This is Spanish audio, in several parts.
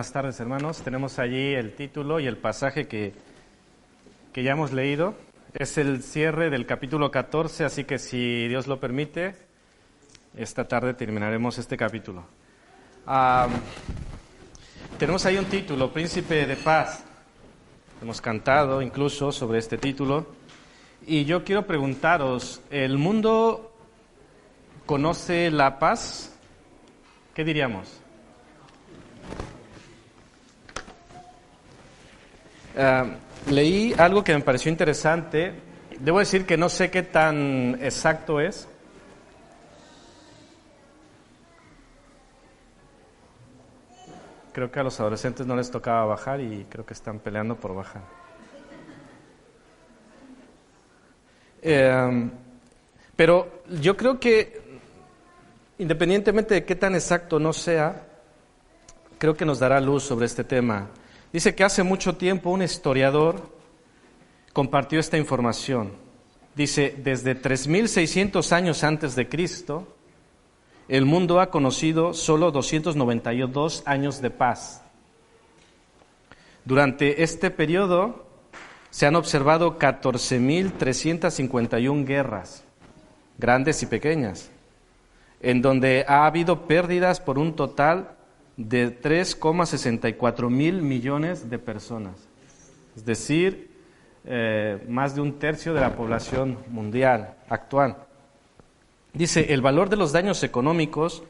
Buenas tardes, hermanos. Tenemos allí el título y el pasaje que ya hemos leído. Es el cierre del capítulo 14, así que si Dios lo permite, esta tarde terminaremos este capítulo. Tenemos ahí un título, Príncipe de Paz. Hemos cantado incluso sobre este título. Y yo quiero preguntaros, ¿el mundo conoce la paz? ¿Qué diríamos? Leí algo que me pareció interesante. Debo decir que no sé qué tan exacto es. Creo que a los adolescentes no les tocaba bajar y creo que están peleando por bajar. Pero yo creo que, independientemente de qué tan exacto no sea, creo que nos dará luz sobre este tema. Dice que hace mucho tiempo un historiador compartió esta información. Dice, desde 3600 años antes de Cristo, el mundo ha conocido solo 292 años de paz. Durante este periodo se han observado 14.351 guerras, grandes y pequeñas, en donde ha habido pérdidas por un total de 3,64 mil millones de personas, es decir, más de un tercio de la población mundial actual. Dice, el valor de los daños económicos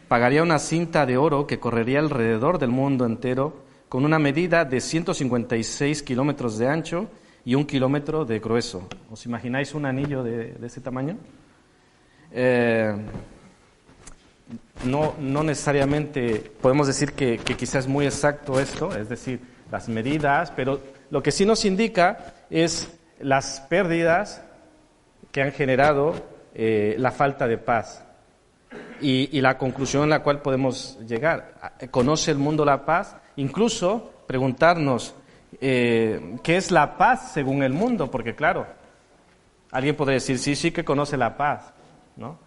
pagaría una cinta de oro que correría alrededor del mundo entero con una medida de 156 kilómetros de ancho y 1 kilómetro de grueso. ¿Os imagináis un anillo de ese tamaño? No necesariamente podemos decir que quizás es muy exacto esto, es decir, las medidas, pero lo que sí nos indica es las pérdidas que han generado la falta de paz y la conclusión a la cual podemos llegar. ¿Conoce el mundo la paz? Incluso preguntarnos ¿qué es la paz según el mundo? Porque claro, alguien podría decir, sí que conoce la paz, ¿no?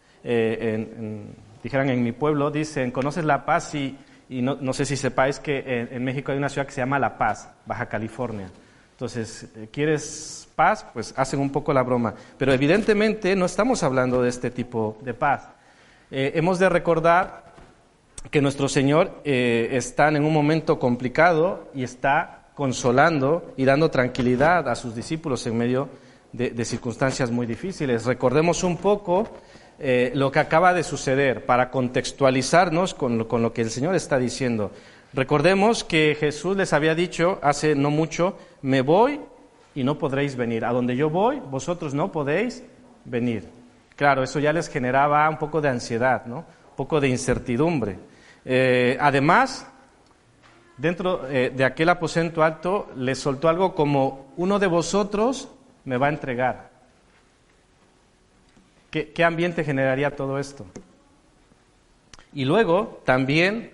Dijeran en mi pueblo, dicen, ¿conoces la paz? Y no sé si sepáis que en México hay una ciudad que se llama La Paz, Baja California. Entonces, ¿quieres paz? Pues hacen un poco la broma. Pero evidentemente no estamos hablando de este tipo de paz. Hemos de recordar que nuestro Señor está en un momento complicado y está consolando y dando tranquilidad a sus discípulos en medio de circunstancias muy difíciles. Recordemos un poco lo que acaba de suceder para contextualizarnos con lo que el Señor está diciendo. Recordemos que Jesús les había dicho hace no mucho, me voy y no podréis venir. A donde yo voy, vosotros no podéis venir. Claro, eso ya les generaba un poco de ansiedad, ¿no? Un poco de incertidumbre. Además, dentro de aquel aposento alto, les soltó algo como, uno de vosotros me va a entregar. ¿Qué ambiente generaría todo esto? Y luego también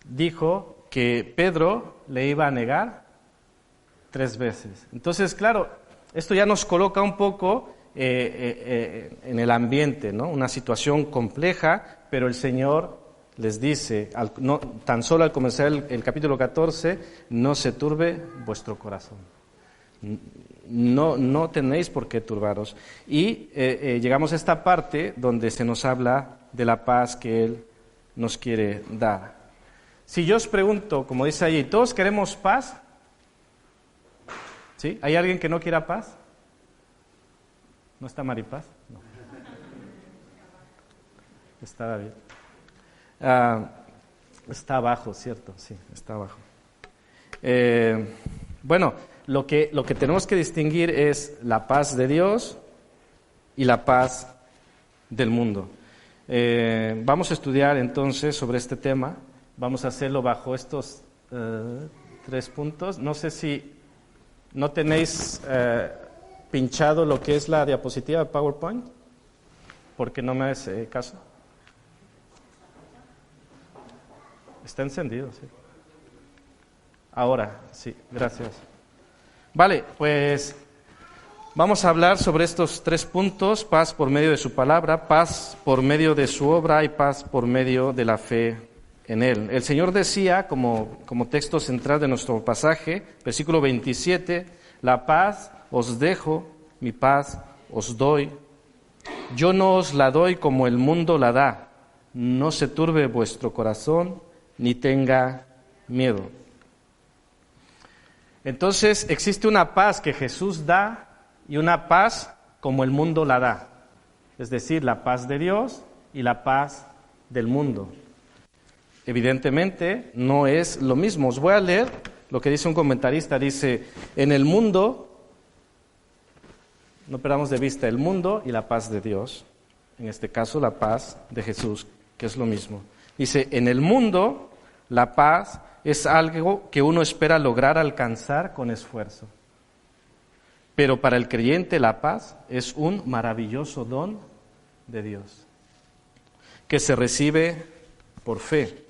dijo que Pedro le iba a negar 3 veces. Entonces, claro, esto ya nos coloca un poco en el ambiente, ¿no? Una situación compleja, pero el Señor les dice, tan solo al comenzar el capítulo 14, no se turbe vuestro corazón. No tenéis por qué turbaros. Y llegamos a esta parte donde se nos habla de la paz que Él nos quiere dar. Si yo os pregunto, como dice allí, ¿todos queremos paz? ¿Sí? ¿Hay alguien que no quiera paz? ¿No está Maripaz? No. Está David. Está abajo, ¿cierto? Sí, está abajo. Bueno, lo que tenemos que distinguir es la paz de Dios y la paz del mundo. Vamos a estudiar entonces sobre este tema. Vamos a hacerlo bajo estos 3 puntos. No sé si no tenéis pinchado lo que es la diapositiva de PowerPoint, porque no me hace caso. Está encendido, sí. Ahora, sí, gracias. Vale, pues vamos a hablar sobre estos 3 puntos, paz por medio de su palabra, paz por medio de su obra y paz por medio de la fe en Él. El Señor decía, como texto central de nuestro pasaje, versículo 27, la paz os dejo, mi paz os doy. Yo no os la doy como el mundo la da. No se turbe vuestro corazón, ni tenga miedo. Entonces, existe una paz que Jesús da y una paz como el mundo la da. Es decir, la paz de Dios y la paz del mundo. Evidentemente, no es lo mismo. Os voy a leer lo que dice un comentarista. Dice, en el mundo, no perdamos de vista el mundo y la paz de Dios. En este caso, la paz de Jesús, que es lo mismo. Dice, en el mundo, la paz es algo que uno espera lograr alcanzar con esfuerzo. Pero para el creyente la paz es un maravilloso don de Dios, que se recibe por fe.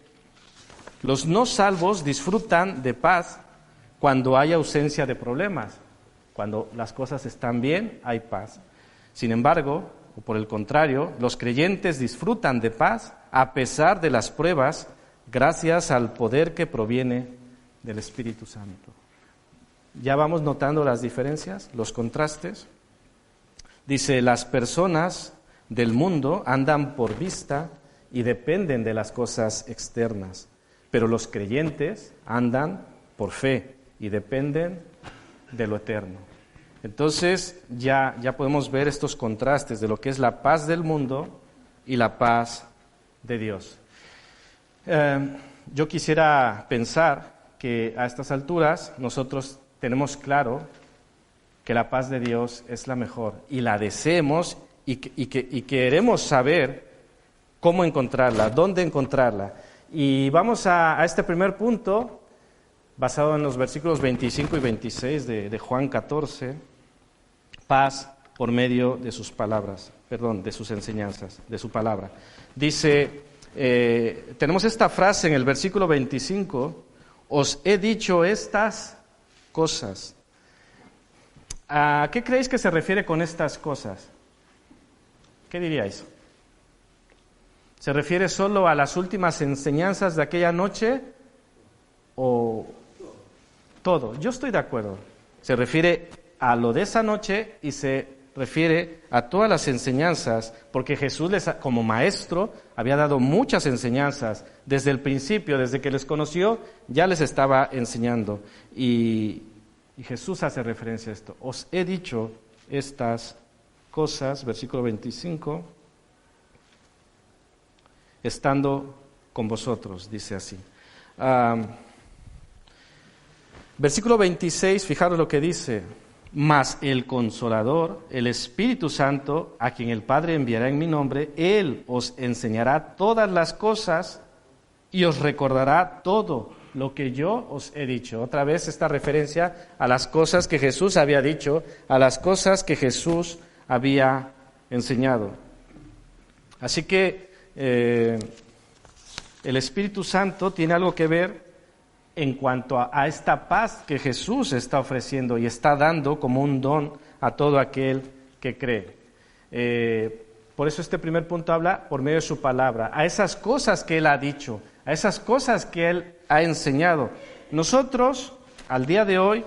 Los no salvos disfrutan de paz cuando hay ausencia de problemas. Cuando las cosas están bien, hay paz. Sin embargo, o por el contrario, los creyentes disfrutan de paz a pesar de las pruebas, gracias al poder que proviene del Espíritu Santo. ¿Ya vamos notando las diferencias, los contrastes? Dice, las personas del mundo andan por vista y dependen de las cosas externas, pero los creyentes andan por fe y dependen de lo eterno. Entonces ya podemos ver estos contrastes de lo que es la paz del mundo y la paz de Dios. Yo quisiera pensar que a estas alturas nosotros tenemos claro que la paz de Dios es la mejor y la deseemos y queremos saber cómo encontrarla, dónde encontrarla. Y vamos a este primer punto, basado en los versículos 25 y 26 de Juan 14, paz por medio de sus palabras, de sus enseñanzas, de su palabra. Dice, tenemos esta frase en el versículo 25, os he dicho estas cosas. ¿A qué creéis que se refiere con estas cosas? ¿Qué diríais? ¿Se refiere solo a las últimas enseñanzas de aquella noche o todo? Yo estoy de acuerdo. Se refiere a lo de esa noche y se refiere a todas las enseñanzas, porque Jesús como maestro había dado muchas enseñanzas. Desde el principio, desde que les conoció, ya les estaba enseñando. Y Jesús hace referencia a esto. Os he dicho estas cosas, versículo 25, estando con vosotros, dice así. Versículo 26, fijaros lo que dice. Mas el Consolador, el Espíritu Santo, a quien el Padre enviará en mi nombre, Él os enseñará todas las cosas y os recordará todo lo que yo os he dicho. Otra vez esta referencia a las cosas que Jesús había dicho, a las cosas que Jesús había enseñado. Así que el Espíritu Santo tiene algo que ver en cuanto a esta paz que Jesús está ofreciendo y está dando como un don a todo aquel que cree. Por eso este primer punto habla por medio de su palabra, a esas cosas que Él ha dicho, a esas cosas que Él ha enseñado. Nosotros, al día de hoy,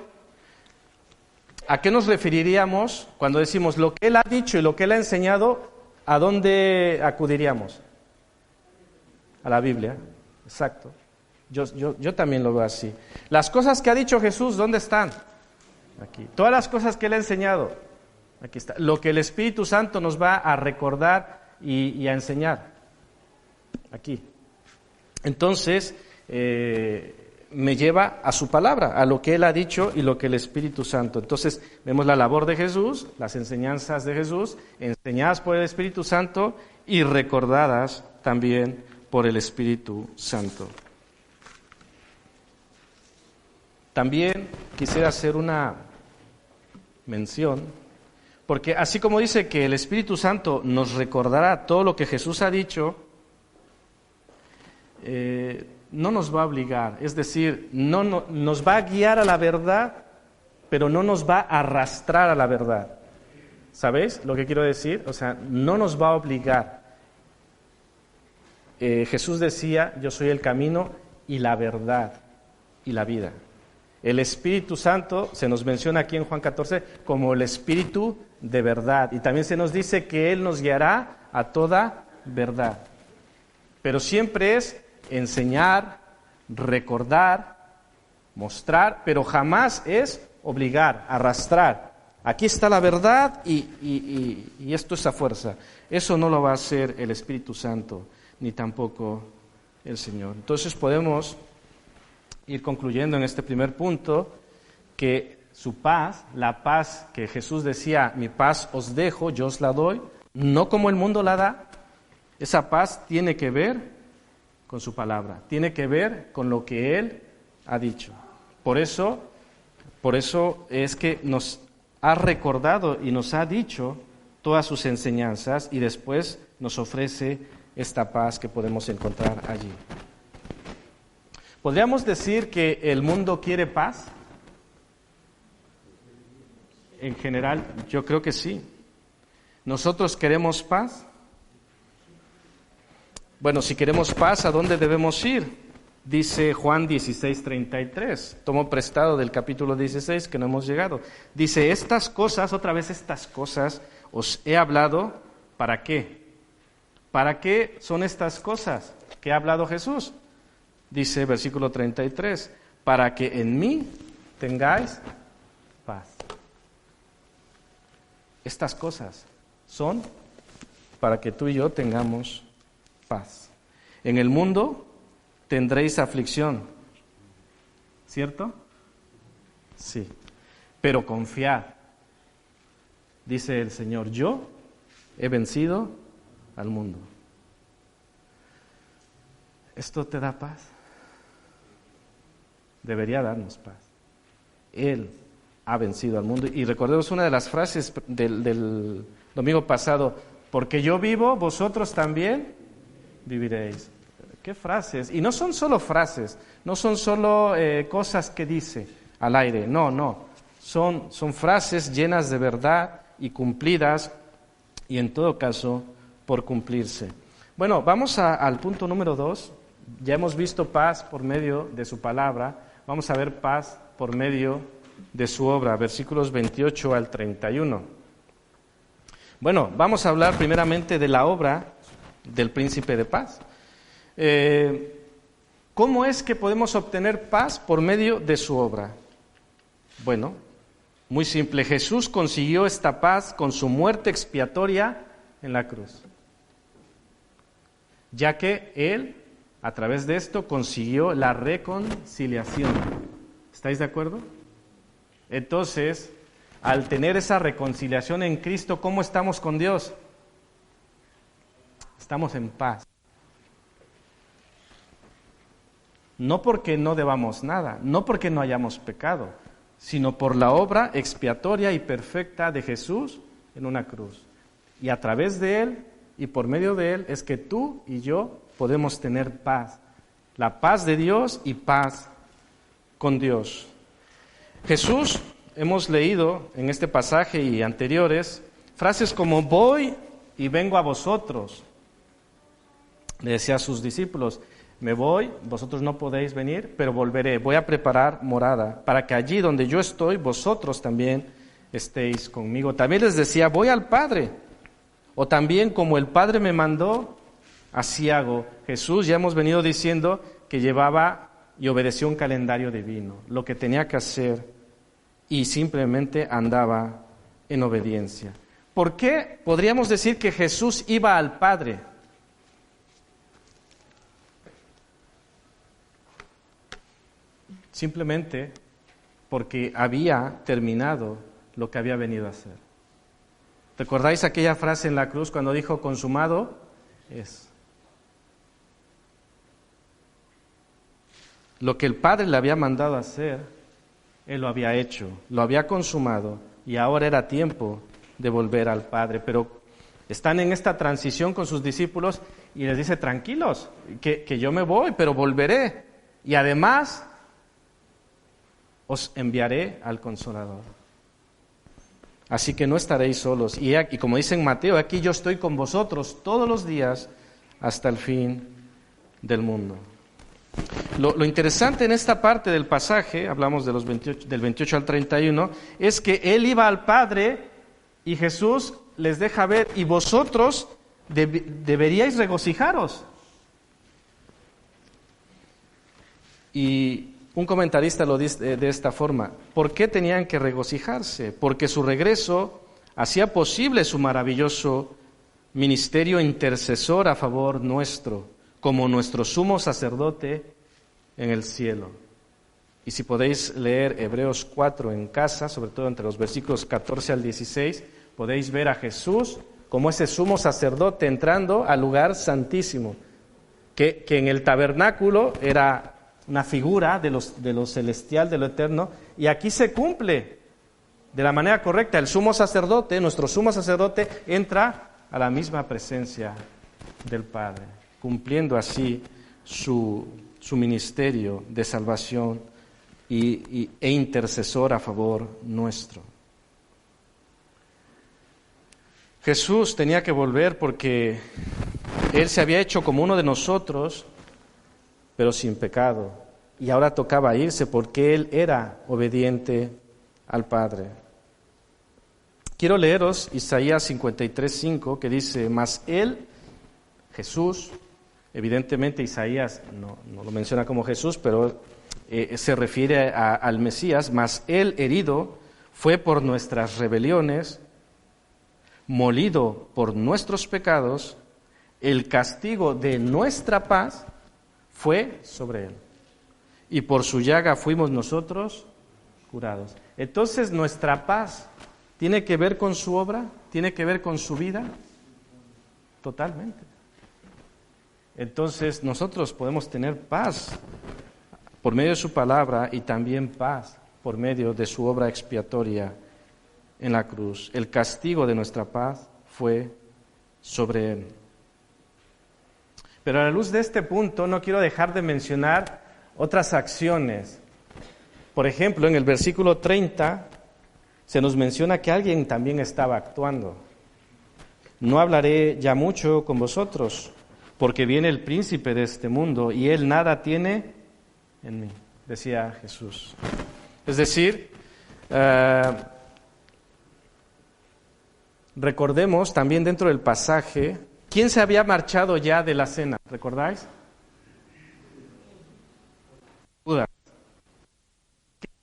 ¿a qué nos referiríamos cuando decimos lo que Él ha dicho y lo que Él ha enseñado? ¿A dónde acudiríamos? A la Biblia, exacto. Yo también lo veo así. Las cosas que ha dicho Jesús, ¿dónde están? Aquí. Todas las cosas que Él ha enseñado, aquí está. Lo que el Espíritu Santo nos va a recordar y a enseñar, aquí. Entonces, me lleva a su palabra, a lo que Él ha dicho y lo que el Espíritu Santo. Entonces, vemos la labor de Jesús, las enseñanzas de Jesús, enseñadas por el Espíritu Santo y recordadas también por el Espíritu Santo. También quisiera hacer una mención, porque así como dice que el Espíritu Santo nos recordará todo lo que Jesús ha dicho, no nos va a obligar, es decir, no nos va a guiar a la verdad, pero no nos va a arrastrar a la verdad. ¿Sabéis lo que quiero decir? O sea, no nos va a obligar. Jesús decía, yo soy el camino y la verdad y la vida. El Espíritu Santo se nos menciona aquí en Juan 14 como el Espíritu de verdad. Y también se nos dice que Él nos guiará a toda verdad. Pero siempre es enseñar, recordar, mostrar, pero jamás es obligar, arrastrar. Aquí está la verdad y esto es a fuerza. Eso no lo va a hacer el Espíritu Santo, ni tampoco el Señor. Entonces podemos ir concluyendo en este primer punto que su paz, la paz que Jesús decía, mi paz os dejo, yo os la doy, no como el mundo la da. Esa paz tiene que ver con su palabra, tiene que ver con lo que Él ha dicho. Por eso es que nos ha recordado y nos ha dicho todas sus enseñanzas y después nos ofrece esta paz que podemos encontrar allí. ¿Podríamos decir que el mundo quiere paz? En general, yo creo que sí. ¿Nosotros queremos paz? Bueno, si queremos paz, ¿a dónde debemos ir? Dice Juan 16:33, tomo prestado del capítulo 16 que no hemos llegado. Dice, estas cosas, otra vez estas cosas, os he hablado, ¿para qué? ¿Para qué son estas cosas que ha hablado Jesús? Dice versículo 33, para que en mí tengáis paz. Estas cosas son para que tú y yo tengamos paz. En el mundo tendréis aflicción, ¿cierto? Sí, pero confiad, dice el Señor, yo he vencido al mundo. ¿Esto te da paz? Debería darnos paz. Él ha vencido al mundo. Y recordemos una de las frases del domingo pasado, porque yo vivo, vosotros también viviréis. ¿Qué frases? Y no son solo frases, no son solo cosas que dice al aire, no. Son frases llenas de verdad y cumplidas, y en todo caso, por cumplirse. Bueno, vamos al punto número 2. Ya hemos visto paz por medio de su palabra, vamos a ver paz por medio de su obra, versículos 28 al 31. Bueno, vamos a hablar primeramente de la obra del Príncipe de Paz. ¿Cómo es que podemos obtener paz por medio de su obra? Bueno, muy simple. Jesús consiguió esta paz con su muerte expiatoria en la cruz, ya que Él, a través de esto, consiguió la reconciliación. ¿Estáis de acuerdo? Entonces, al tener esa reconciliación en Cristo, ¿cómo estamos con Dios? Estamos en paz. No porque no debamos nada, no porque no hayamos pecado, sino por la obra expiatoria y perfecta de Jesús en una cruz. Y a través de Él y por medio de Él es que tú y yo podemos tener paz. La paz de Dios y paz con Dios. Jesús, hemos leído en este pasaje y anteriores, frases como voy y vengo a vosotros. Le decía a sus discípulos, me voy, vosotros no podéis venir, pero volveré, voy a preparar morada, para que allí donde yo estoy, vosotros también estéis conmigo. También les decía, voy al Padre, o también como el Padre me mandó, así hago. Jesús, ya hemos venido diciendo que llevaba y obedeció un calendario divino, lo que tenía que hacer, y simplemente andaba en obediencia. ¿Por qué podríamos decir que Jesús iba al Padre? Simplemente porque había terminado lo que había venido a hacer. ¿Recordáis aquella frase en la cruz cuando dijo, consumado es? Lo que el Padre le había mandado a hacer, Él lo había hecho, lo había consumado, y ahora era tiempo de volver al Padre. Pero están en esta transición con sus discípulos y les dice, tranquilos, que yo me voy, pero volveré. Y además os enviaré al Consolador. Así que no estaréis solos. Y como dice en Mateo, aquí yo estoy con vosotros todos los días hasta el fin del mundo. Lo interesante en esta parte del pasaje, hablamos de del 28 al 31, es que Él iba al Padre y Jesús les deja ver, y vosotros deberíais regocijaros. Y un comentarista lo dice de esta forma: ¿por qué tenían que regocijarse? Porque su regreso hacía posible su maravilloso ministerio intercesor a favor nuestro, como nuestro sumo sacerdote en el cielo. Y si podéis leer Hebreos 4 en casa, sobre todo entre los versículos 14 al 16, podéis ver a Jesús como ese sumo sacerdote entrando al lugar santísimo, que en el tabernáculo era una figura de lo celestial, de lo eterno, y aquí se cumple de la manera correcta. El sumo sacerdote, nuestro sumo sacerdote, entra a la misma presencia del Padre, cumpliendo así su ministerio de salvación e intercesor a favor nuestro. Jesús tenía que volver porque Él se había hecho como uno de nosotros, pero sin pecado, y ahora tocaba irse porque Él era obediente al Padre. Quiero leeros Isaías 53:5, que dice: mas Él, Jesús, evidentemente Isaías no lo menciona como Jesús, pero se refiere al Mesías, mas Él herido fue por nuestras rebeliones, molido por nuestros pecados, el castigo de nuestra paz fue sobre Él, y por su llaga fuimos nosotros curados. Entonces, nuestra paz tiene que ver con su obra, tiene que ver con su vida, totalmente. Entonces, nosotros podemos tener paz por medio de su palabra y también paz por medio de su obra expiatoria en la cruz. El castigo de nuestra paz fue sobre Él. Pero a la luz de este punto no quiero dejar de mencionar otras acciones. Por ejemplo, en el versículo 30 se nos menciona que alguien también estaba actuando. No hablaré ya mucho con vosotros, porque viene el príncipe de este mundo y él nada tiene en mí, decía Jesús. Es decir, recordemos también dentro del pasaje, ¿quién se había marchado ya de la cena? ¿Recordáis? Judas.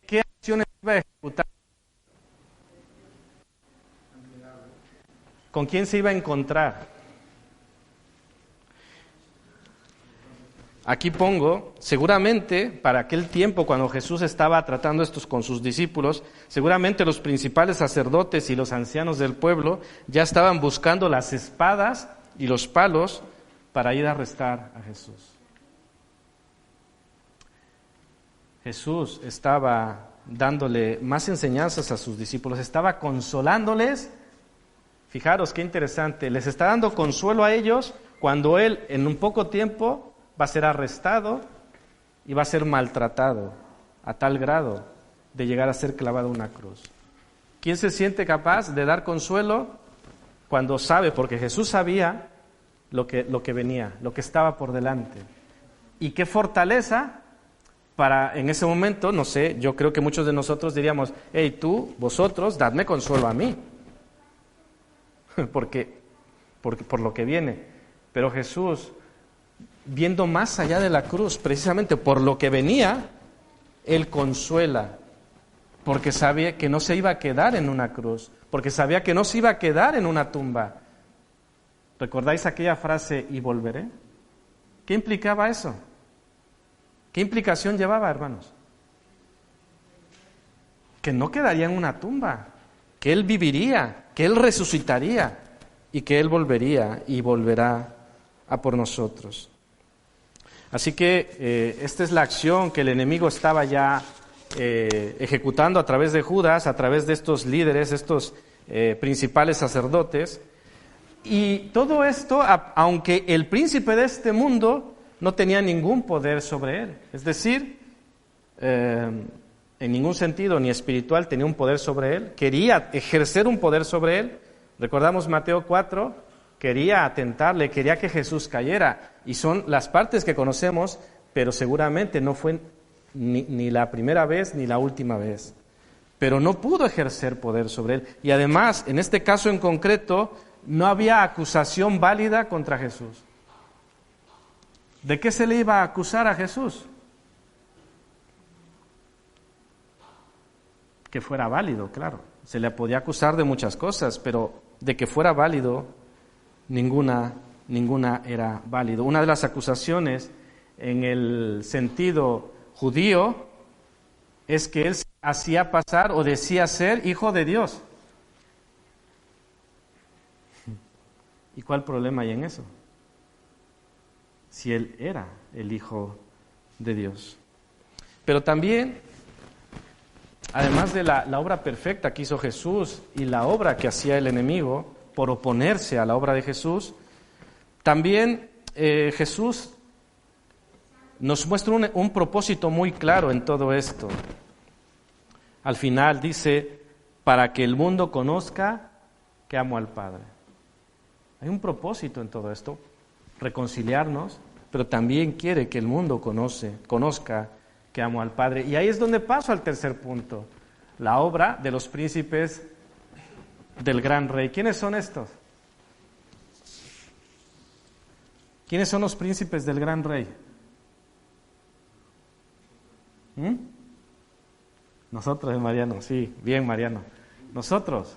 ¿Qué acciones iba a ejecutar? ¿Con quién se iba a encontrar? Aquí pongo, seguramente para aquel tiempo cuando Jesús estaba tratando estos con sus discípulos, seguramente los principales sacerdotes y los ancianos del pueblo ya estaban buscando las espadas y los palos para ir a arrestar a Jesús. Jesús estaba dándole más enseñanzas a sus discípulos, estaba consolándoles. Fijaros qué interesante, les está dando consuelo a ellos cuando Él en un poco tiempo va a ser arrestado y va a ser maltratado a tal grado de llegar a ser clavado en una cruz. ¿Quién se siente capaz de dar consuelo cuando sabe? Porque Jesús sabía lo que venía, lo que estaba por delante. Y qué fortaleza para en ese momento, no sé, yo creo que muchos de nosotros diríamos: hey, tú, vosotros, dadme consuelo a mí. Porque por lo que viene. Pero Jesús, viendo más allá de la cruz, precisamente por lo que venía, Él consuela, porque sabía que no se iba a quedar en una cruz, porque sabía que no se iba a quedar en una tumba. ¿Recordáis aquella frase, y volveré? ¿Qué implicaba eso? ¿Qué implicación llevaba, hermanos? Que no quedaría en una tumba, que Él viviría, que Él resucitaría y que Él volvería y volverá a por nosotros. Así que esta es la acción que el enemigo estaba ya ejecutando a través de Judas, a través de estos líderes, estos principales sacerdotes. Y todo esto, aunque el príncipe de este mundo no tenía ningún poder sobre él, es decir, en ningún sentido, ni espiritual, tenía un poder sobre él, quería ejercer un poder sobre él. Recordamos Mateo 4, quería atentarle, quería que Jesús cayera, y son las partes que conocemos, pero seguramente no fue ni la primera vez ni la última vez. Pero no pudo ejercer poder sobre él. Y además, en este caso en concreto, no había acusación válida contra Jesús. ¿De qué se le iba a acusar a Jesús? Que fuera válido, claro. Se le podía acusar de muchas cosas, pero de que fuera válido, ninguna era válido. Una de las acusaciones en el sentido judío es que él se hacía pasar o decía ser hijo de Dios. ¿Y cuál problema hay en eso? Si él era el hijo de Dios. Pero también, además de la obra perfecta que hizo Jesús y la obra que hacía el enemigo por oponerse a la obra de Jesús, también Jesús nos muestra un propósito muy claro en todo esto. Al final dice, para que el mundo conozca que amo al Padre. Hay un propósito en todo esto, reconciliarnos, pero también quiere que el mundo conozca que amo al Padre. Y ahí es donde paso al tercer punto, la obra de los príncipes del gran rey. ¿Quiénes son estos? ¿Quiénes son los príncipes del gran rey? Nosotros, Mariano, sí, bien, Mariano. Nosotros.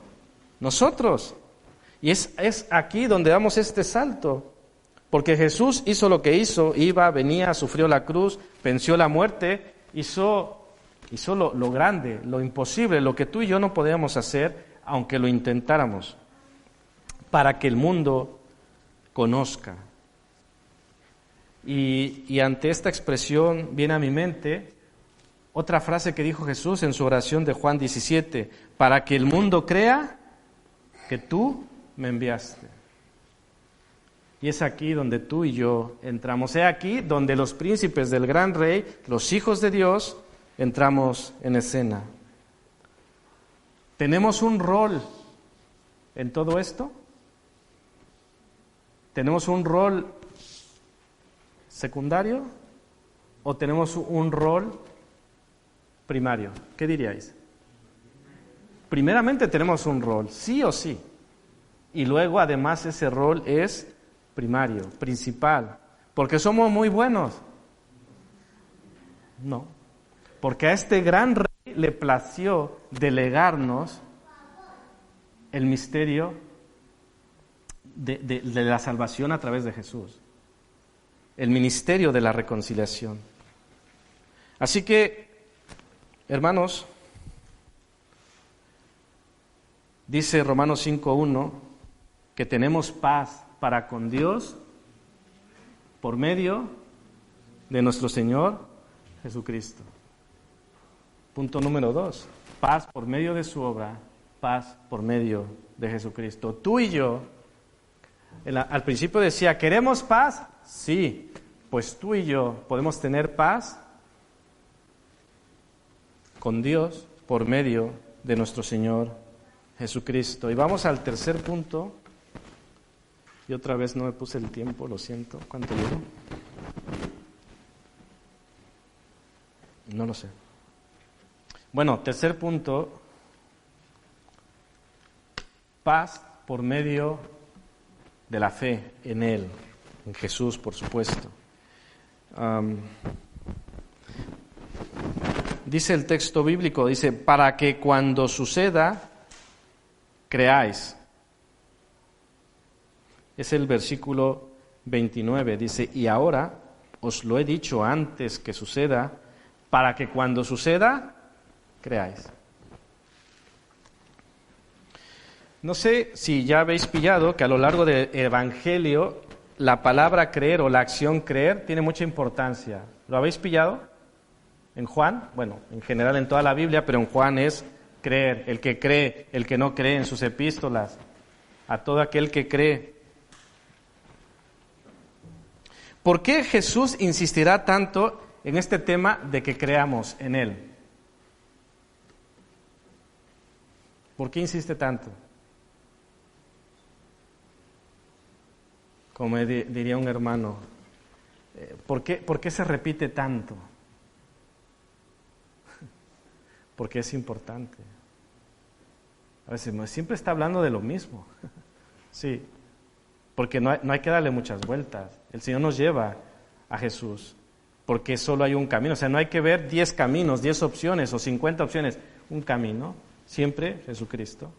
Y es aquí donde damos este salto, porque Jesús hizo lo que hizo, venía, sufrió la cruz, venció la muerte, hizo lo grande, lo imposible, lo que tú y yo no podíamos hacer, aunque lo intentáramos, para que el mundo conozca. Y ante esta expresión viene a mi mente otra frase que dijo Jesús en su oración de Juan 17, para que el mundo crea que tú me enviaste. Y es aquí donde tú y yo entramos. Es aquí donde los príncipes del gran rey, los hijos de Dios, entramos en escena. ¿Tenemos un rol en todo esto? ¿Tenemos un rol secundario o tenemos un rol primario? ¿Qué diríais? Primeramente tenemos un rol, sí o sí. Y luego además ese rol es primario, principal. ¿Porque somos muy buenos? No. Porque a este gran rey le plació delegarnos el misterio de la salvación a través de Jesús. El ministerio de la reconciliación. Así que, hermanos, dice Romanos 5:1 que tenemos paz para con Dios por medio de nuestro Señor Jesucristo. Punto número 2, paz por medio de su obra, paz por medio de Jesucristo. Tú y yo, al principio decía, ¿queremos paz? Sí, pues tú y yo podemos tener paz con Dios por medio de nuestro Señor Jesucristo. Y vamos al tercer punto. Y otra vez no me puse el tiempo, lo siento. ¿Cuánto llevo? No lo sé. Bueno, tercer punto. Paz por medio de la fe en Él, en Jesús, por supuesto. Dice el texto bíblico, dice, para que cuando suceda, creáis. Es el versículo 29, dice, y ahora os lo he dicho antes que suceda, para que cuando suceda, creáis. No sé si ya habéis pillado que a lo largo del Evangelio la palabra creer o la acción creer tiene mucha importancia. ¿Lo habéis pillado? En Juan, bueno, en general en toda la Biblia, pero en Juan es creer, el que cree, el que no cree en sus epístolas, a todo aquel que cree. ¿Por qué Jesús insistirá tanto en este tema de que creamos en Él? ¿Por qué insiste tanto? Como diría un hermano, ¿por qué se repite tanto? Porque es importante. A veces siempre está hablando de lo mismo. Sí, porque no hay que darle muchas vueltas. El Señor nos lleva a Jesús, porque solo hay un camino. O sea, no hay que ver 10 caminos, 10 opciones o 50 opciones. Un camino, siempre Jesucristo.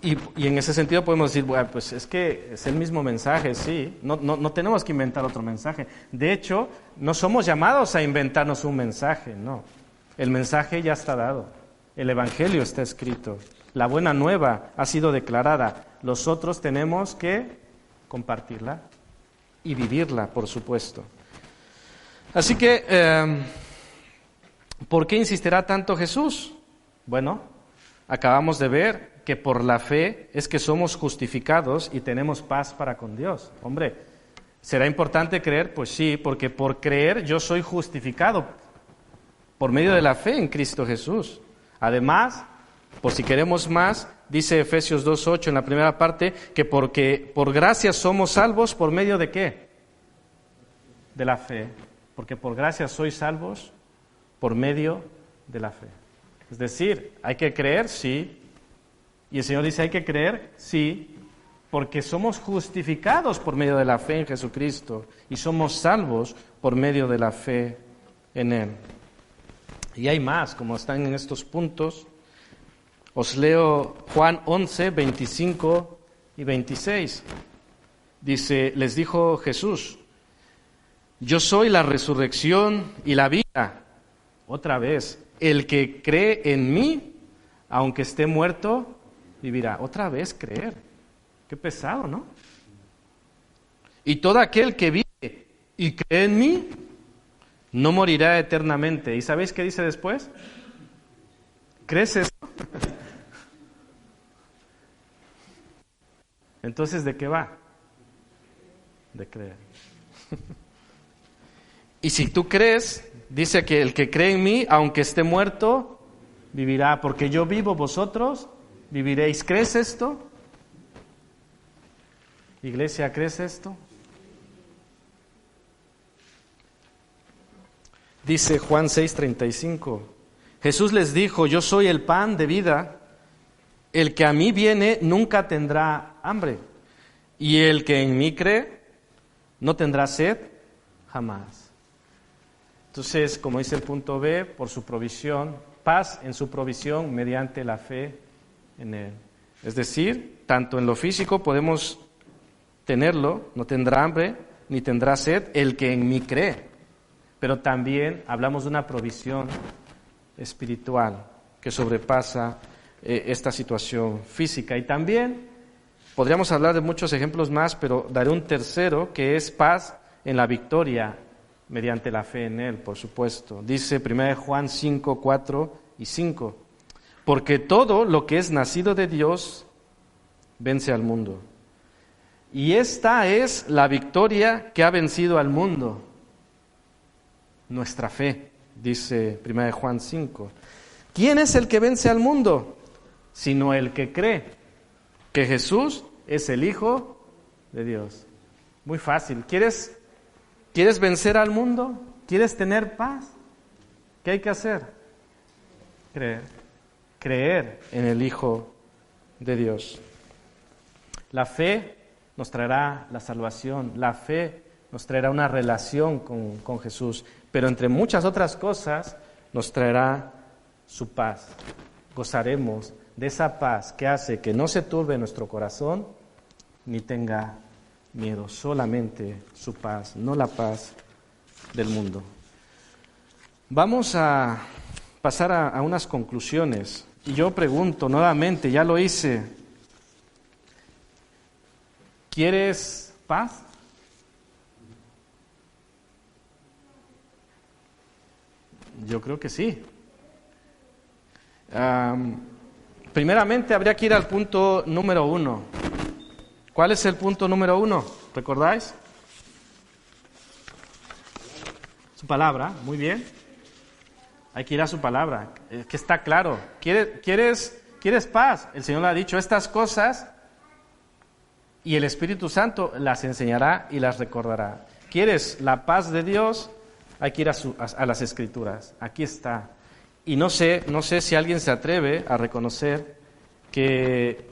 Y en ese sentido podemos decir, bueno, pues es que es el mismo mensaje, sí. No tenemos que inventar otro mensaje. De hecho, no somos llamados a inventarnos un mensaje, no. El mensaje ya está dado. El Evangelio está escrito. La buena nueva ha sido declarada. Nosotros tenemos que compartirla y vivirla, por supuesto. Así que, ¿por qué insistirá tanto Jesús? Bueno, acabamos de ver que por la fe es que somos justificados y tenemos paz para con Dios. Hombre, ¿será importante creer? Pues sí, porque por creer yo soy justificado por medio de la fe en Cristo Jesús. Además, por si queremos más, dice Efesios 2:8 en la primera parte, que porque por gracia somos salvos, ¿por medio de qué? De la fe. Porque por gracia sois salvos por medio de la fe. Es decir, ¿hay que creer? Sí. Y el Señor dice, ¿hay que creer? Sí. Porque somos justificados por medio de la fe en Jesucristo y somos salvos por medio de la fe en Él. Y hay más, como están en estos puntos. Os leo Juan 11, 25 y 26. Dice, les dijo Jesús, yo soy la resurrección y la vida. Otra vez, el que cree en mí, aunque esté muerto, vivirá. Otra vez creer. Qué pesado, ¿no? Y todo aquel que vive y cree en mí, no morirá eternamente. ¿Y sabéis qué dice después? ¿Crees eso? Entonces, ¿de qué va? De creer. Y si tú crees, dice que el que cree en mí, aunque esté muerto, vivirá. Porque yo vivo, vosotros viviréis. ¿Crees esto? Iglesia, ¿crees esto? Dice Juan 6:35. Jesús les dijo, yo soy el pan de vida. El que a mí viene nunca tendrá hambre. Y el que en mí cree no tendrá sed jamás. Entonces, como dice el punto B, por su provisión, paz en su provisión mediante la fe en Él. Es decir, tanto en lo físico podemos tenerlo, no tendrá hambre ni tendrá sed el que en mí cree. Pero también hablamos de una provisión espiritual que sobrepasa esta situación física. Y también podríamos hablar de muchos ejemplos más, pero daré un tercero que es paz en la victoria mediante la fe en Él, por supuesto. Dice 1 Juan 5, 4 y 5. Porque todo lo que es nacido de Dios vence al mundo. Y esta es la victoria que ha vencido al mundo. Nuestra fe, dice 1 Juan 5. ¿Quién es el que vence al mundo? Sino el que cree que Jesús es el Hijo de Dios. Muy fácil. ¿Quieres vencer al mundo? ¿Quieres tener paz? ¿Qué hay que hacer? Creer. Creer en el Hijo de Dios. La fe nos traerá la salvación. La fe nos traerá una relación con Jesús. Pero entre muchas otras cosas nos traerá su paz. Gozaremos de esa paz que hace que no se turbe nuestro corazón ni tenga miedo. Solamente su paz, no la paz del mundo. Vamos a pasar a unas conclusiones. Y yo pregunto nuevamente, ya lo hice, ¿quieres paz? Yo creo que sí. Primeramente habría que ir al punto número 1. ¿Cuál es el punto número 1? ¿Recordáis? Su palabra, muy bien. Hay que ir a su palabra, que está claro. ¿Quieres paz? El Señor le ha dicho, estas cosas Y el Espíritu Santo las enseñará y las recordará. ¿Quieres la paz de Dios? Hay que ir a las Escrituras. Aquí está. Y no sé si alguien se atreve a reconocer que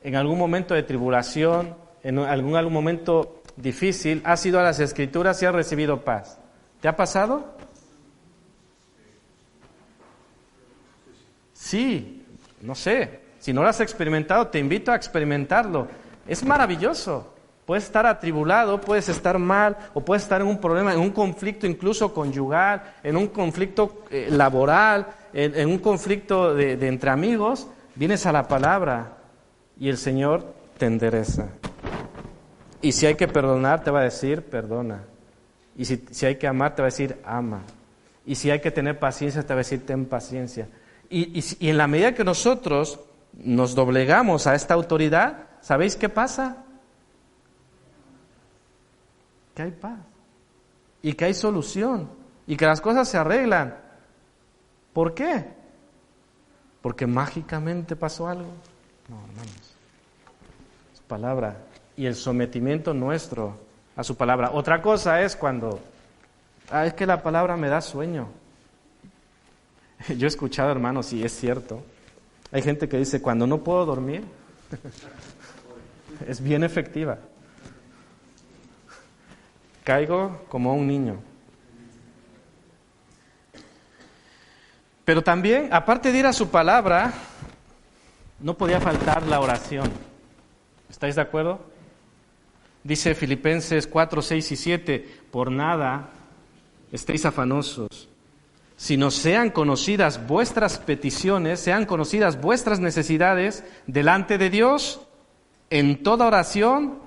en algún momento de tribulación, en algún momento difícil, has ido a las Escrituras y has recibido paz. ¿Te ha pasado? Sí, no sé. Si no lo has experimentado, te invito a experimentarlo. Es maravilloso. Puedes estar atribulado, puedes estar mal, o puedes estar en un problema, en un conflicto incluso conyugal, en un conflicto laboral, en un conflicto de entre amigos. Vienes a la palabra y el Señor te endereza. Y si hay que perdonar, te va a decir, perdona. Y si hay que amar, te va a decir, ama. Y si hay que tener paciencia, te va a decir, ten paciencia. Y en la medida que nosotros nos doblegamos a esta autoridad, ¿sabéis qué pasa? Que hay paz. Y que hay solución. Y que las cosas se arreglan. ¿Por qué? ¿Porque mágicamente pasó algo? No, hermanos. Su palabra y el sometimiento nuestro a su palabra. Otra cosa es cuando, es que la palabra me da sueño. Yo he escuchado, hermanos, y es cierto, hay gente que dice, cuando no puedo dormir, es bien efectiva. Caigo como un niño. Pero también, aparte de ir a su palabra, no podía faltar la oración. ¿Estáis de acuerdo? Dice Filipenses 4, 6 y 7, por nada estéis afanosos, sino sean conocidas vuestras peticiones, sean conocidas vuestras necesidades delante de Dios en toda oración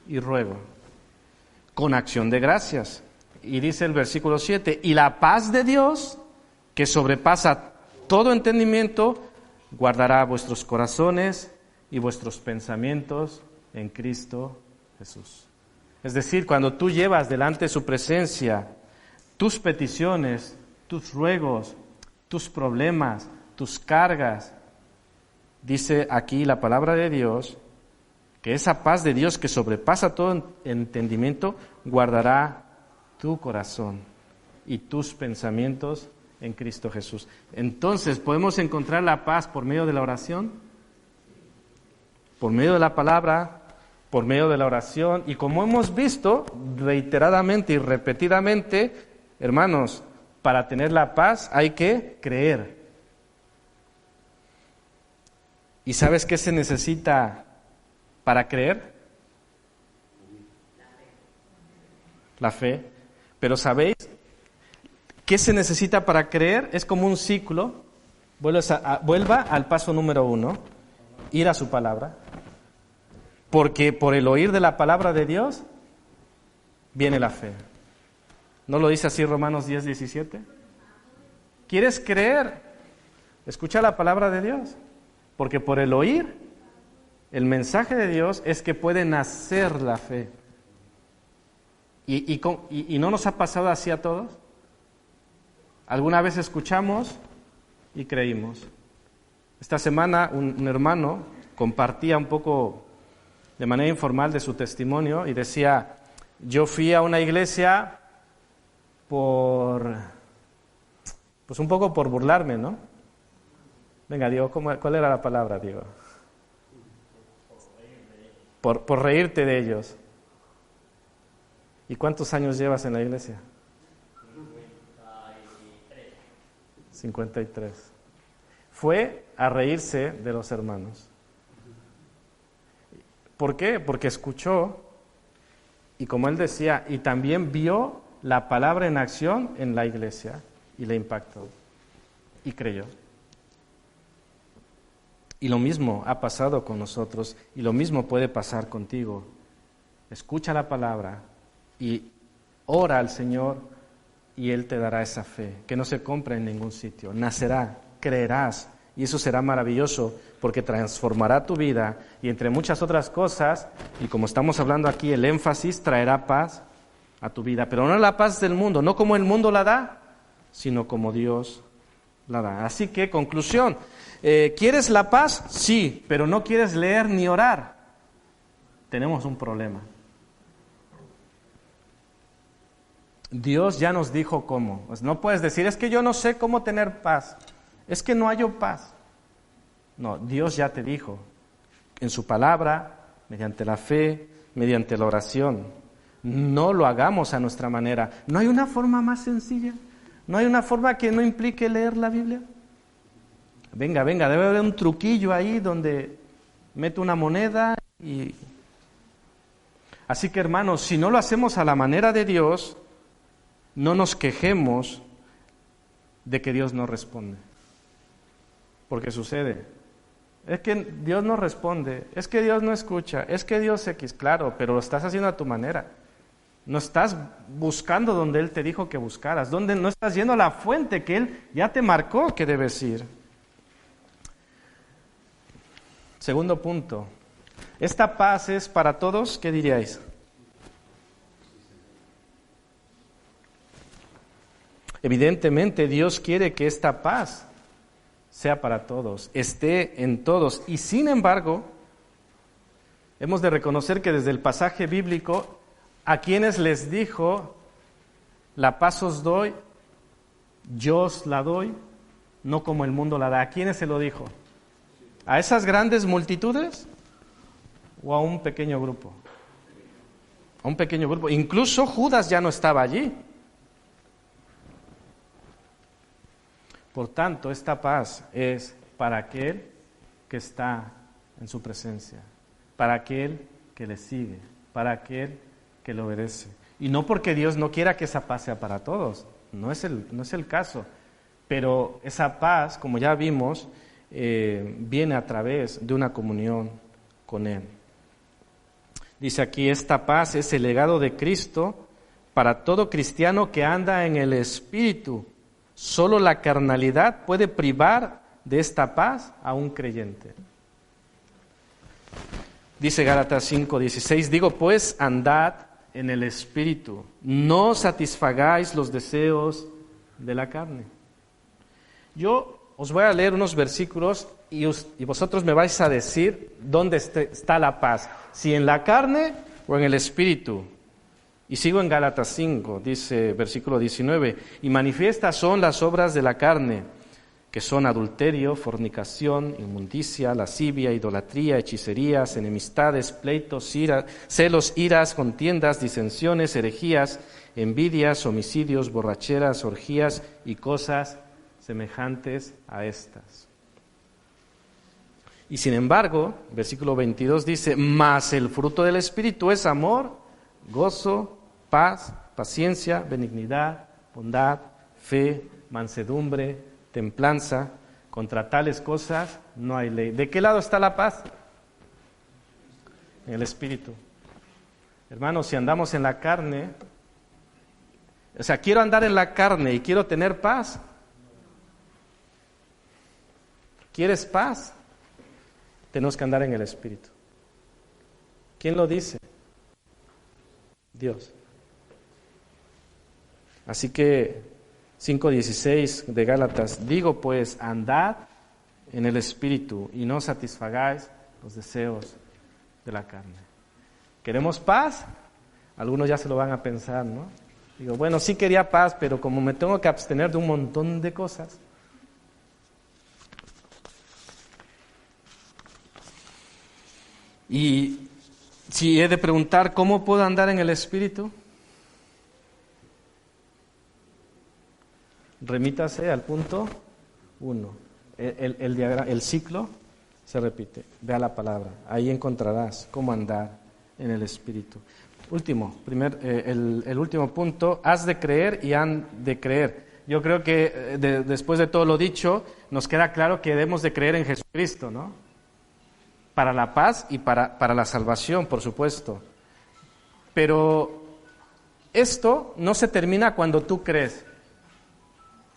y ruego, con acción de gracias. Y dice el versículo 7, y la paz de Dios, que sobrepasa todo entendimiento, guardará vuestros corazones y vuestros pensamientos en Cristo Jesús. Es decir, cuando tú llevas delante de su presencia tus peticiones, tus ruegos, tus problemas, tus cargas, dice aquí la palabra de Dios, que esa paz de Dios que sobrepasa todo entendimiento, guardará tu corazón y tus pensamientos en Cristo Jesús. Entonces, ¿podemos encontrar la paz por medio de la oración? Por medio de la palabra, por medio de la oración. Y como hemos visto reiteradamente y repetidamente, hermanos, para tener la paz hay que creer. ¿Y sabes qué se necesita para creer? La fe. Pero ¿sabéis qué se necesita para creer? Es como un ciclo. Vuelva al paso número 1, ir a su palabra. Porque por el oír de la palabra de Dios viene la fe. ¿No lo dice así Romanos 10, 17? ¿Quieres creer? Escucha la palabra de Dios. Porque por el oír, el mensaje de Dios es que puede nacer la fe. ¿Y no nos ha pasado así a todos? Alguna vez escuchamos y creímos. Esta semana un hermano compartía un poco de manera informal de su testimonio y decía, yo fui a una iglesia pues un poco por burlarme, ¿no? Venga, Diego, ¿cuál era la palabra, Diego? Por reírte de ellos. ¿Y cuántos años llevas en la iglesia? 53. Fue a reírse de los hermanos. ¿Por qué? Porque escuchó y como él decía, y también vio la palabra en acción en la iglesia y le impactó y creyó. Y lo mismo ha pasado con nosotros y lo mismo puede pasar contigo. Escucha la palabra y ora al Señor y Él te dará esa fe que no se compra en ningún sitio. Nacerá, creerás y eso será maravilloso porque transformará tu vida y entre muchas otras cosas, y como estamos hablando aquí, el énfasis traerá paz a tu vida, pero no la paz del mundo, no como el mundo la da, sino como Dios la da. Así que, conclusión, ¿quieres la paz? Sí, pero no quieres leer ni orar. tenemos un problema. Dios ya nos dijo cómo. Pues no puedes decir, es que yo no sé cómo tener paz. Es que no hallo paz. No, Dios ya te dijo. En su palabra, mediante la fe, mediante la oración. No lo hagamos a nuestra manera. ¿No hay una forma más sencilla? ¿No hay una forma que no implique leer la Biblia? Venga, debe haber un truquillo ahí donde meto una moneda y... Así que, hermanos, si no lo hacemos a la manera de Dios, no nos quejemos de que Dios no responde. Porque sucede. Es que Dios no responde, es que Dios no escucha, es que Dios X, claro, pero lo estás haciendo a tu manera. No estás buscando donde Él te dijo que buscaras, donde no estás yendo a la fuente que Él ya te marcó que debes ir. Segundo punto, ¿esta paz es para todos? ¿Qué diríais? Evidentemente Dios quiere que esta paz sea para todos, esté en todos. Y sin embargo, hemos de reconocer que desde el pasaje bíblico, a quienes les dijo, la paz os doy, yo os la doy, no como el mundo la da. ¿A quiénes se lo dijo? ¿A esas grandes multitudes o a un pequeño grupo? A un pequeño grupo. Incluso Judas ya no estaba allí. Por tanto, esta paz es para aquel que está en su presencia, para aquel que le sigue, para aquel que le obedece. Y no porque Dios no quiera que esa paz sea para todos, no es el caso. Pero esa paz, como ya vimos, viene a través de una comunión con Él. Dice aquí, esta paz es el legado de Cristo para todo cristiano que anda en el Espíritu. Solo la carnalidad puede privar de esta paz a un creyente. Dice Gálatas 5:16, digo pues, andad en el Espíritu, no satisfagáis los deseos de la carne. Yo os voy a leer unos versículos y vosotros me vais a decir dónde está la paz, si en la carne o en el Espíritu. Y sigo en Gálatas 5, dice versículo 19, y manifiestas son las obras de la carne, que son adulterio, fornicación, inmundicia, lascivia, idolatría, hechicerías, enemistades, pleitos, celos, iras, contiendas, disensiones, herejías, envidias, homicidios, borracheras, orgías y cosas semejantes a estas. Y sin embargo, versículo 22 dice, mas el fruto del Espíritu es amor, gozo, paz, paciencia, benignidad, bondad, fe, mansedumbre, templanza. Contra tales cosas no hay ley. ¿De qué lado está la paz? En el Espíritu. Hermanos, si andamos en la carne, quiero andar en la carne y quiero tener paz. ¿Quieres paz? Tenemos que andar en el Espíritu. ¿Quién lo dice? Dios. Así que 5:16 de Gálatas, digo pues, andad en el Espíritu y no satisfagáis los deseos de la carne. ¿Queremos paz? Algunos ya se lo van a pensar, ¿no? Digo, bueno, sí quería paz, pero como me tengo que abstener de un montón de cosas. Y si he de preguntar, ¿cómo puedo andar en el Espíritu? Remítase al punto 1. El ciclo se repite. Vea la palabra. Ahí encontrarás cómo andar en el Espíritu. El último punto, has de creer y han de creer. Yo creo que después de todo lo dicho, nos queda claro que debemos de creer en Jesucristo, ¿no? Para la paz y para la salvación, por supuesto. Pero esto no se termina cuando tú crees.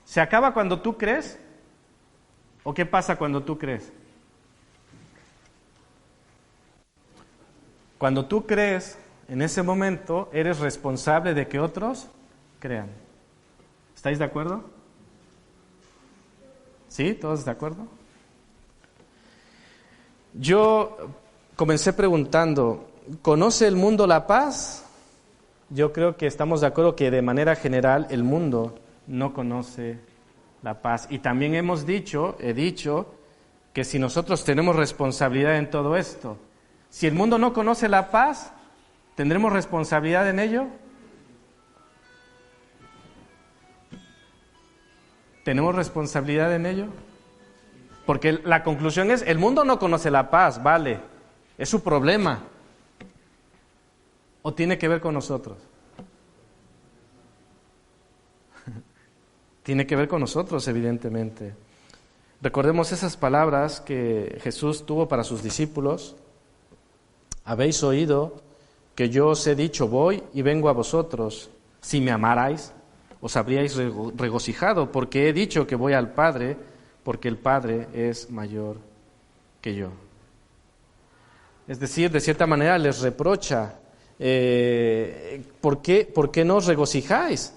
¿Se acaba cuando tú crees? ¿O qué pasa cuando tú crees? Cuando tú crees, en ese momento eres responsable de que otros crean. ¿Estáis de acuerdo? ¿Sí? ¿Todos de acuerdo? Yo comencé preguntando, ¿Conoce el mundo la paz? Yo creo que estamos de acuerdo que de manera general el mundo no conoce la paz. Y también he dicho, que si nosotros tenemos responsabilidad en todo esto, si el mundo no conoce la paz, ¿tendremos responsabilidad en ello? ¿Tenemos responsabilidad en ello? Porque la conclusión es, el mundo no conoce la paz, vale, es su problema. ¿O tiene que ver con nosotros? Tiene que ver con nosotros, evidentemente. Recordemos esas palabras que Jesús tuvo para sus discípulos. Habéis oído que yo os he dicho, voy y vengo a vosotros. Si me amarais, os habríais regocijado, porque he dicho que voy al Padre, porque el Padre es mayor que yo. Es decir, de cierta manera les reprocha, ¿por qué no os regocijáis?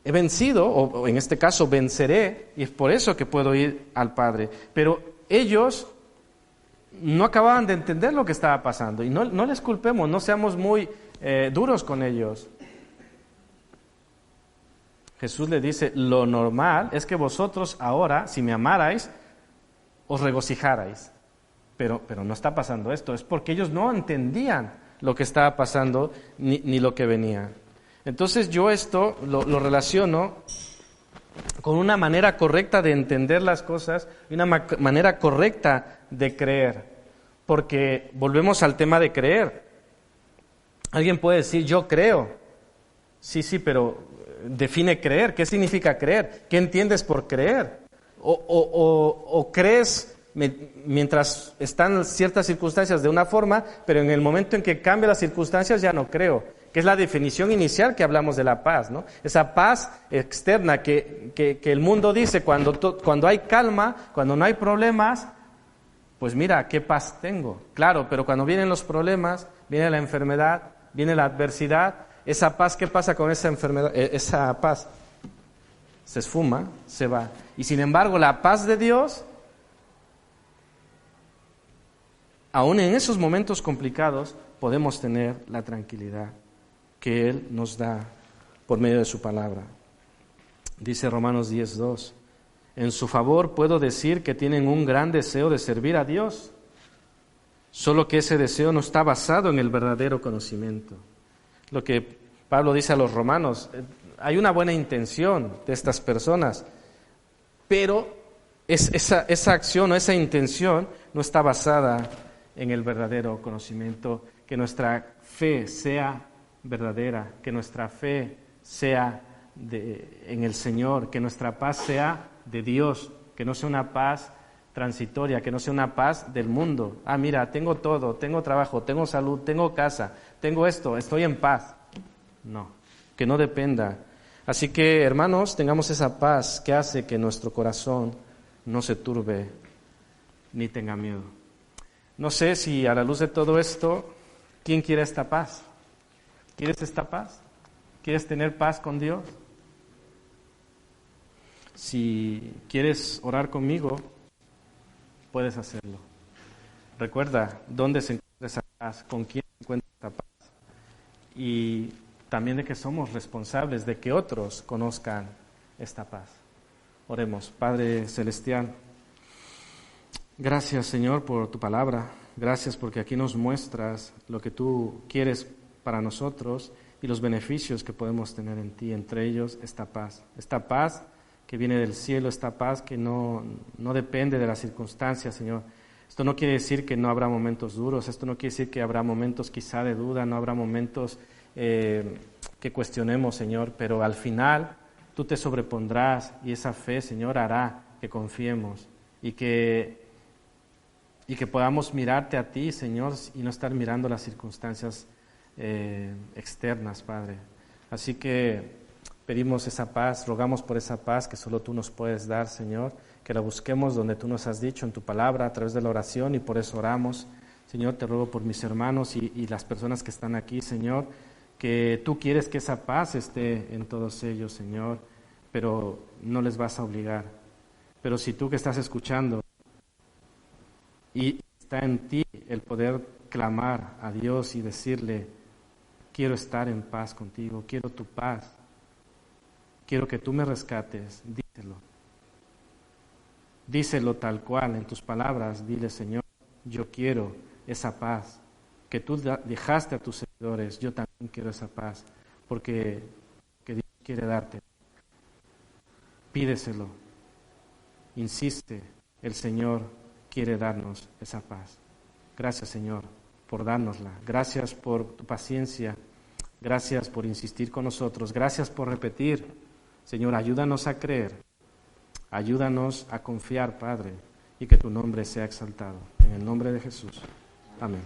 He vencido, o en este caso venceré, y es por eso que puedo ir al Padre. Pero ellos no acababan de entender lo que estaba pasando, y no les culpemos, no seamos muy duros con ellos. Jesús le dice, lo normal es que vosotros ahora, si me amarais, os regocijarais. Pero no está pasando esto, es porque ellos no entendían lo que estaba pasando ni lo que venía. Entonces yo esto lo relaciono con una manera correcta de entender las cosas y una manera correcta de creer. Porque volvemos al tema de creer. Alguien puede decir, yo creo. Sí, pero define creer. ¿Qué significa creer? ¿Qué entiendes por creer? O crees mientras están ciertas circunstancias de una forma, pero en el momento en que cambian las circunstancias ya no creo. Que es la definición inicial que hablamos de la paz, ¿no? Esa paz externa que el mundo dice cuando hay calma, cuando no hay problemas, pues mira, qué paz tengo. Claro, pero cuando vienen los problemas, viene la enfermedad, viene la adversidad, esa paz, ¿qué pasa con esa enfermedad? Esa paz se esfuma, se va. Y sin embargo, la paz de Dios, aún en esos momentos complicados, podemos tener la tranquilidad que Él nos da por medio de su palabra. Dice Romanos 10:2, en su favor puedo decir que tienen un gran deseo de servir a Dios, solo que ese deseo no está basado en el verdadero conocimiento. Lo que Pablo dice a los romanos, hay una buena intención de estas personas, pero esa acción o esa intención no está basada en el verdadero conocimiento. Que nuestra fe sea verdadera, que nuestra fe sea en el Señor, que nuestra paz sea de Dios, que no sea una paz transitoria, que no sea una paz del mundo. Mira, tengo todo, tengo trabajo, tengo salud, tengo casa, tengo esto, estoy en paz. No, que no dependa. Así que, hermanos, tengamos esa paz que hace que nuestro corazón no se turbe ni tenga miedo. No sé si a la luz de todo esto, ¿quién quiere esta paz? ¿Quieres esta paz? ¿Quieres tener paz con Dios? Si quieres orar conmigo, puedes hacerlo. Recuerda dónde se encuentra esa paz, con quién se encuentra esa paz. Y también de que somos responsables de que otros conozcan esta paz. Oremos. Padre Celestial, gracias, Señor, por tu palabra. Gracias porque aquí nos muestras lo que tú quieres para nosotros y los beneficios que podemos tener en ti, entre ellos esta paz que viene del cielo, esta paz que no depende de las circunstancias, Señor. Esto no quiere decir que no habrá momentos duros, esto no quiere decir que habrá momentos quizá de duda, no habrá momentos que cuestionemos, Señor, pero al final tú te sobrepondrás y esa fe, Señor, hará que confiemos y que podamos mirarte a ti, Señor, y no estar mirando las circunstancias externas, Padre. Así que pedimos esa paz, rogamos por esa paz que solo tú nos puedes dar, Señor, que la busquemos donde tú nos has dicho en tu palabra, a través de la oración, y por eso oramos. Señor, te ruego por mis hermanos y las personas que están aquí, Señor, que tú quieres que esa paz esté en todos ellos, Señor, pero no les vas a obligar. Pero si tú que estás escuchando y está en ti el poder clamar a Dios y decirle, quiero estar en paz contigo, quiero tu paz, quiero que tú me rescates, díselo. Díselo tal cual en tus palabras, dile, Señor, yo quiero esa paz que tú dejaste a tus seguidores, yo también quiero esa paz, porque que Dios quiere darte. Pídeselo, insiste, el Señor quiere darnos esa paz. Gracias, Señor, por dárnosla. Gracias por tu paciencia. Gracias por insistir con nosotros. Gracias por repetir. Señor, ayúdanos a creer. Ayúdanos a confiar, Padre, y que tu nombre sea exaltado. En el nombre de Jesús. Amén.